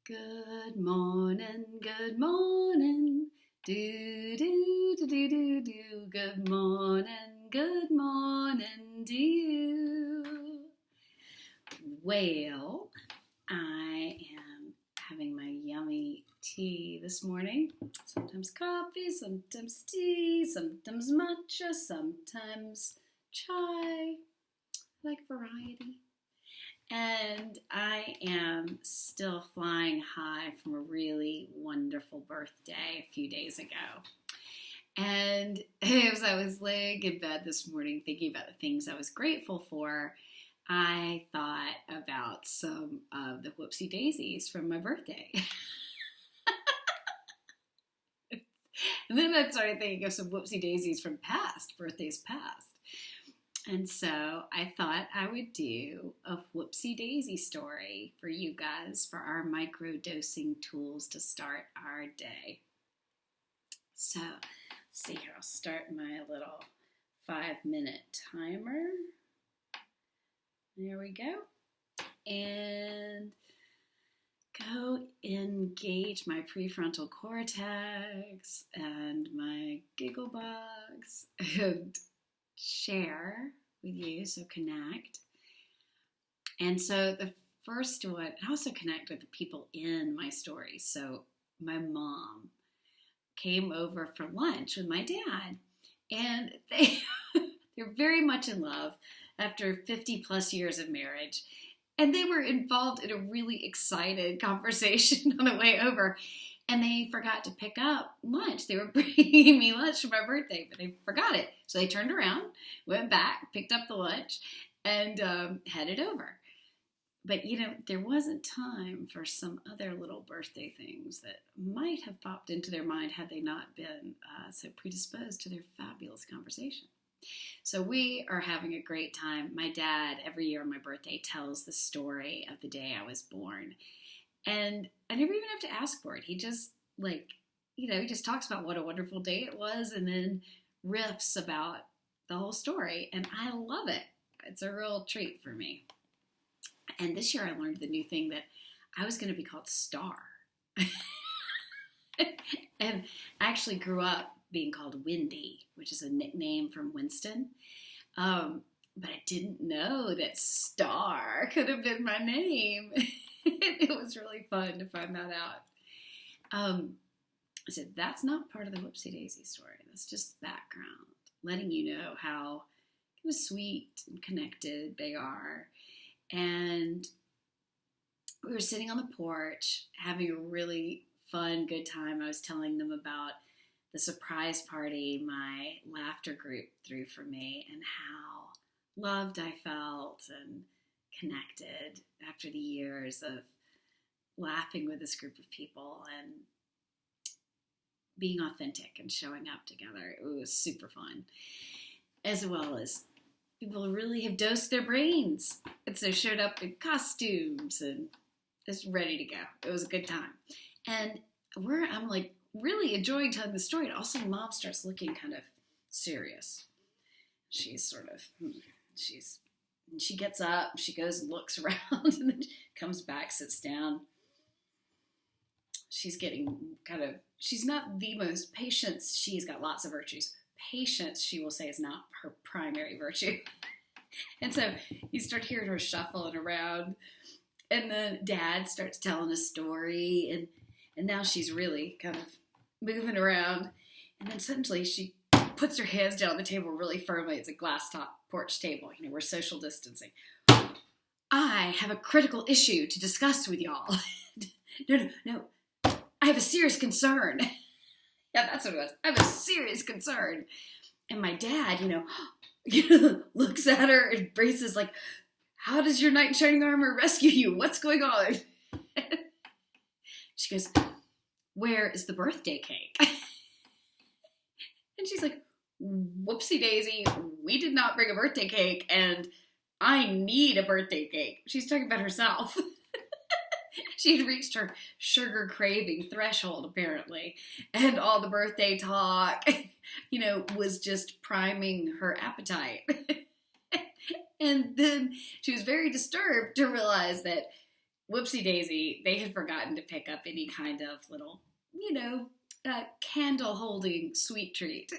Good morning, good morning. Do, do, do, do, do, do. Good morning to you. Well, I am having my yummy tea this morning. Sometimes coffee, sometimes tea, sometimes matcha, sometimes chai. I like variety. And I am still flying high from a really wonderful birthday a few days ago. And as I was laying in bed this morning thinking about the things I was grateful for, I thought about some of the whoopsie daisies from my birthday. And then I started thinking of some whoopsie daisies from birthdays past. And so I thought I would do a whoopsie daisy story for you guys for our micro-dosing tools to start our day. So let's see here. I'll start my little 5-minute timer. There we go. And go engage my prefrontal cortex and my giggle box and share with you, so connect. And so the first one, and also connect with the people in my story. So my mom came over for lunch with my dad, and they're very much in love after 50 plus years of marriage. And they were involved in a really excited conversation on the way over. And they forgot to pick up lunch. They were bringing me lunch for my birthday, but they forgot it. So they turned around, went back, picked up the lunch, and headed over. But, there wasn't time for some other little birthday things that might have popped into their mind had they not been so predisposed to their fabulous conversation. So we are having a great time. My dad, every year on my birthday, tells the story of the day I was born. And I never even have to ask for it. He just, he just talks about what a wonderful day it was and then riffs about the whole story. And I love it. It's a real treat for me. And this year I learned the new thing that I was going to be called Star. And I actually grew up being called Windy, which is a nickname from Winston. But I didn't know that Star could have been my name. It was really fun to find that out. So that's not part of the Whoopsie Daisy story. That's just background, letting you know how kind of sweet and connected they are. And we were sitting on the porch having a really fun, good time. I was telling them about the surprise party my laughter group threw for me and how loved I felt and connected after the years of laughing with this group of people and being authentic and showing up together. It was super fun. As well as people really have dosed their brains. And so showed up in costumes and just ready to go. It was a good time. And I'm really enjoying telling the story. And also Mom starts looking kind of serious. She's sort of, she gets up, she goes and looks around, and then comes back, sits down. She's not the most patient. She's got lots of virtues. Patience, she will say, is not her primary virtue. And so you start hearing her shuffling around, and then Dad starts telling a story, and now she's really kind of moving around. And then suddenly she puts her hands down on the table really firmly. It's a glass top porch table. We're social distancing. I have a critical issue to discuss with y'all. No. I have a serious concern. Yeah, that's what it was. I have a serious concern. And my dad, looks at her and braces like, how does your knight in shining armor rescue you? What's going on? She goes, where is the birthday cake? And she's like, whoopsie daisy, we did not bring a birthday cake, and I need a birthday cake. She's talking about herself. She had reached her sugar craving threshold, apparently, and all the birthday talk, was just priming her appetite. And then she was very disturbed to realize that whoopsie daisy, they had forgotten to pick up any kind of little, candle holding sweet treat.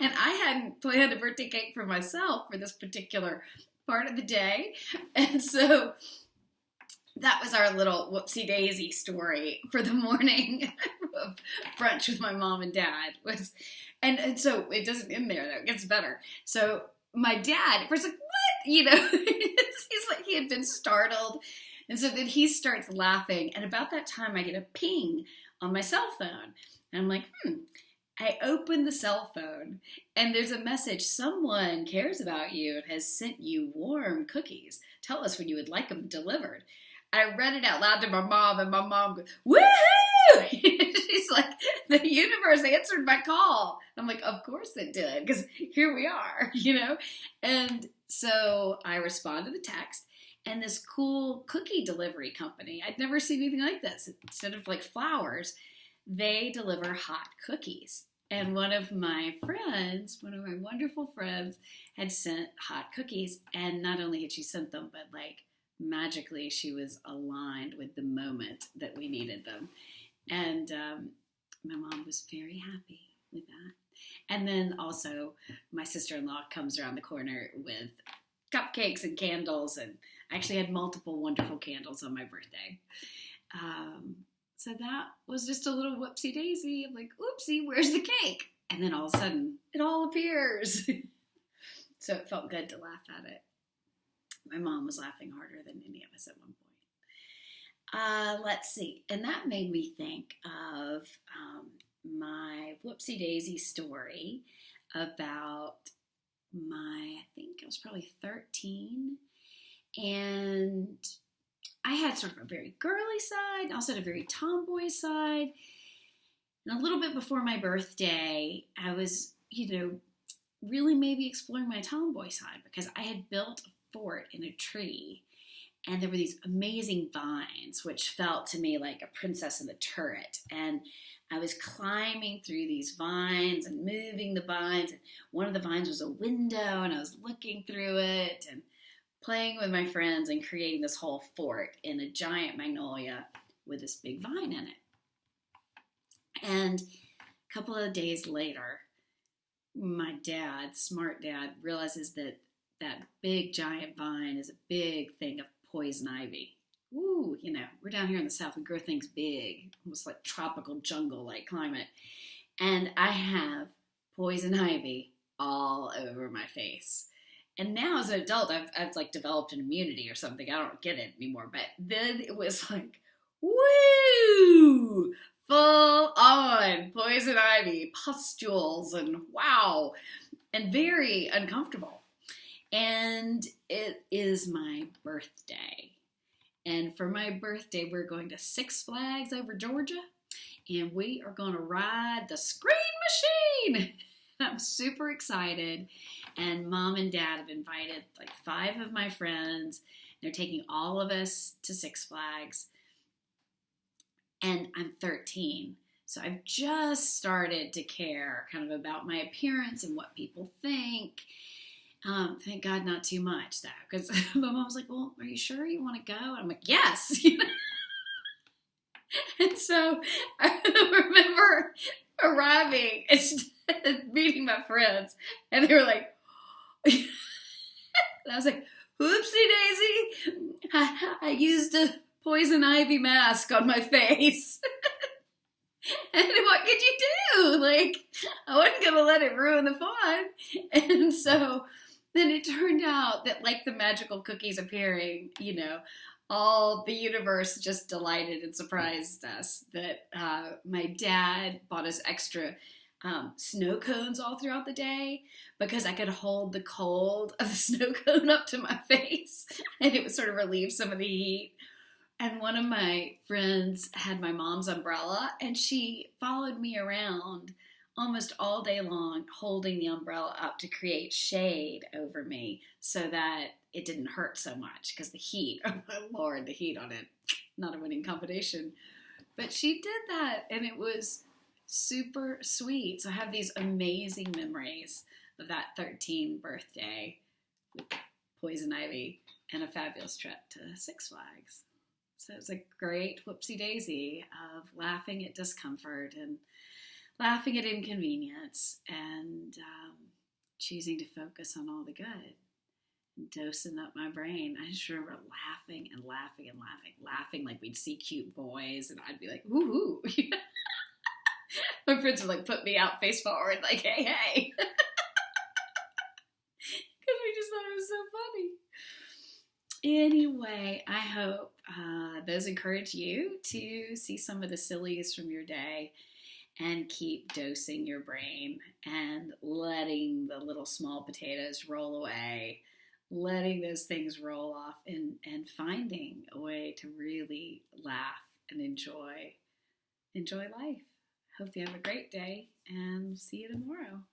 And I hadn't planned a birthday cake for myself for this particular part of the day. And so that was our little whoopsie daisy story for the morning of brunch with my mom and dad. And so it doesn't end there, though. It gets better. So my dad was like, what? He's like, he had been startled. And so then he starts laughing. And about that time, I get a ping on my cell phone. And I'm like, I open the cell phone and there's a message. Someone cares about you and has sent you warm cookies. Tell us when you would like them delivered. I read it out loud to my mom, and my mom goes, woohoo! She's like, the universe answered my call. I'm like, of course it did, because here we are, And so I respond to the text, and this cool cookie delivery company, I'd never seen anything like this. Instead of like flowers, they deliver hot cookies. And one of my wonderful friends, had sent hot cookies. And not only had she sent them, but like magically she was aligned with the moment that we needed them. And my mom was very happy with that. And then also my sister-in-law comes around the corner with cupcakes and candles. And I actually had multiple wonderful candles on my birthday. So that was just a little whoopsie daisy. I'm like, oopsie, where's the cake? And then all of a sudden, it all appears. So it felt good to laugh at it. My mom was laughing harder than any of us at one point. Let's see. And that made me think of my whoopsie daisy story about I think I was probably 13. And I had sort of a very girly side, also had a very tomboy side. And a little bit before my birthday, I was, really maybe exploring my tomboy side, because I had built a fort in a tree. And there were these amazing vines, which felt to me like a princess in the turret. And I was climbing through these vines and moving the vines. And one of the vines was a window, and I was looking through it and playing with my friends and creating this whole fort in a giant magnolia with this big vine in it. And a couple of days later, my dad, smart dad, realizes that big giant vine is a big thing of poison ivy. Ooh, we're down here in the South, we grow things big, almost like tropical jungle-like climate. And I have poison ivy all over my face. And now as an adult, I've like developed an immunity or something. I don't get it anymore. But then it was like, woo! Full on poison ivy, pustules, and wow. And very uncomfortable. And it is my birthday. And for my birthday, we're going to Six Flags over Georgia. And we are going to ride the Screen Machine. I'm super excited. And Mom and Dad have invited like 5 of my friends. They're taking all of us to Six Flags. And I'm 13. So I've just started to care kind of about my appearance and what people think. Thank God not too much, though. Because my mom was like, well, are you sure you want to go? And I'm like, yes. And so I remember arriving and meeting my friends. And they were like, and I was like, whoopsie daisy, I used a poison ivy mask on my face. And what could you do? Like, I wasn't going to let it ruin the fun. And so then it turned out that like the magical cookies appearing, all the universe just delighted and surprised us that my dad bought us extra snow cones all throughout the day, because I could hold the cold of the snow cone up to my face and it would sort of relieve some of the heat. And one of my friends had my mom's umbrella, and she followed me around almost all day long holding the umbrella up to create shade over me so that it didn't hurt so much, because the heat, oh my Lord, the heat on it, not a winning combination. But she did that, and it was super sweet. So I have these amazing memories of that 13th birthday with poison ivy and a fabulous trip to Six Flags. So it was a great whoopsie daisy of laughing at discomfort and laughing at inconvenience and choosing to focus on all the good and dosing up my brain. I just remember laughing and laughing and laughing like we'd see cute boys and I'd be like, woohoo. My friends would like put me out face forward like, hey, hey. Because we just thought it was so funny. Anyway, I hope those encourage you to see some of the sillies from your day and keep dosing your brain and letting the little small potatoes roll away, letting those things roll off and finding a way to really laugh and enjoy life. Hope you have a great day and see you tomorrow.